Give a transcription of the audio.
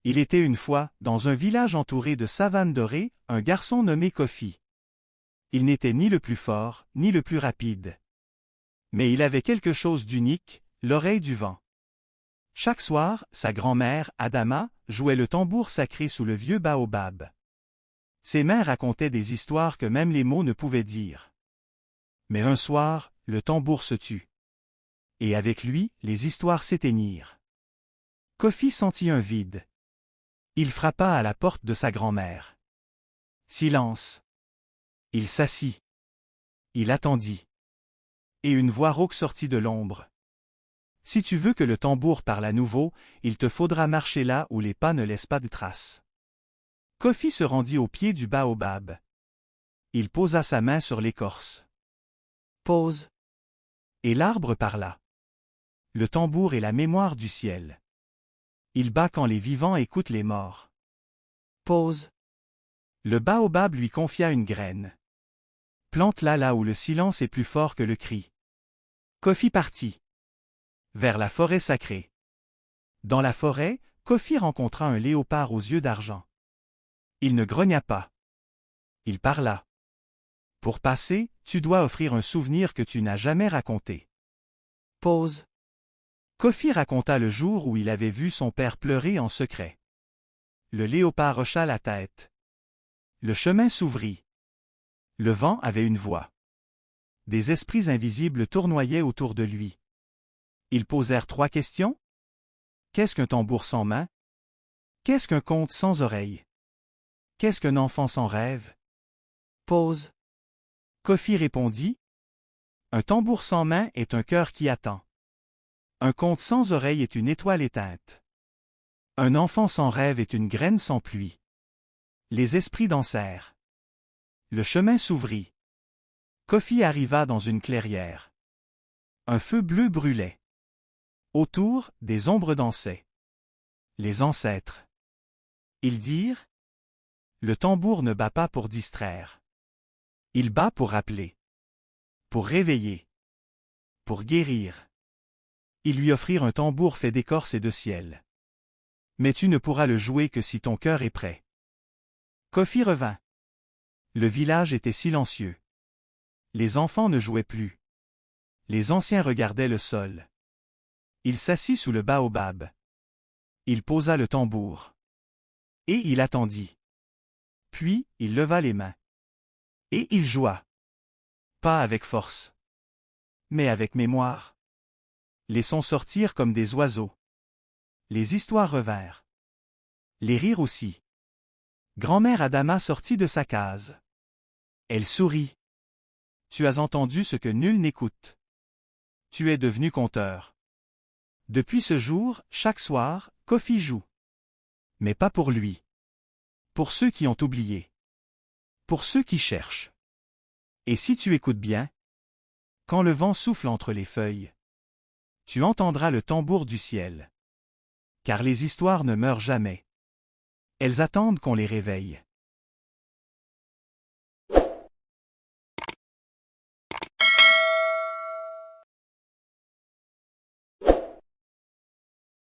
Il était une fois, dans un village entouré de savanes dorées, un garçon nommé Kofi. Il n'était ni le plus fort, ni le plus rapide. Mais il avait quelque chose d'unique, l'oreille du vent. Chaque soir, sa grand-mère, Adama, jouait le tambour sacré sous le vieux baobab. Ses mains racontaient des histoires que même les mots ne pouvaient dire. Mais un soir, le tambour se tut. Et avec lui, les histoires s'éteignirent. Kofi sentit un vide. Il frappa à la porte de sa grand-mère. Silence. Il s'assit. Il attendit. Et une voix rauque sortit de l'ombre. Si tu veux que le tambour parle à nouveau, il te faudra marcher là où les pas ne laissent pas de traces. Kofi se rendit au pied du baobab. Il posa sa main sur l'écorce. Pause. Et l'arbre parla. Le tambour est la mémoire du ciel. Il bat quand les vivants écoutent les morts. Pause. Le baobab lui confia une graine. Plante-la là où le silence est plus fort que le cri. Kofi partit. Vers la forêt sacrée. Dans la forêt, Kofi rencontra un léopard aux yeux d'argent. Il ne grogna pas. Il parla. Pour passer, tu dois offrir un souvenir que tu n'as jamais raconté. Pause. Kofi raconta le jour où il avait vu son père pleurer en secret. Le léopard hocha la tête. Le chemin s'ouvrit. Le vent avait une voix. Des esprits invisibles tournoyaient autour de lui. Ils posèrent 3 questions. Qu'est-ce qu'un tambour sans main? Qu'est-ce qu'un conte sans oreille? Qu'est-ce qu'un enfant sans rêve? Pause. Kofi répondit. Un tambour sans main est un cœur qui attend. Un conte sans oreille est une étoile éteinte. Un enfant sans rêve est une graine sans pluie. Les esprits dansèrent. Le chemin s'ouvrit. Kofi arriva dans une clairière. Un feu bleu brûlait. Autour, des ombres dansaient. Les ancêtres. Ils dirent. Le tambour ne bat pas pour distraire. Il bat pour rappeler. Pour réveiller. Pour guérir. Ils lui offrirent un tambour fait d'écorce et de ciel. Mais tu ne pourras le jouer que si ton cœur est prêt. Kofi revint. Le village était silencieux. Les enfants ne jouaient plus. Les anciens regardaient le sol. Il s'assit sous le baobab. Il posa le tambour. Et il attendit. Puis, il leva les mains. Et il joua. Pas avec force. Mais avec mémoire. Les sons sortirent comme des oiseaux. Les histoires revinrent. Les rires aussi. Grand-mère Adama sortit de sa case. Elle sourit. Tu as entendu ce que nul n'écoute. Tu es devenu conteur. Depuis ce jour, chaque soir, Kofi joue. Mais pas pour lui. Pour ceux qui ont oublié. Pour ceux qui cherchent. Et si tu écoutes bien, quand le vent souffle entre les feuilles, tu entendras le tambour du ciel. Car les histoires ne meurent jamais. Elles attendent qu'on les réveille.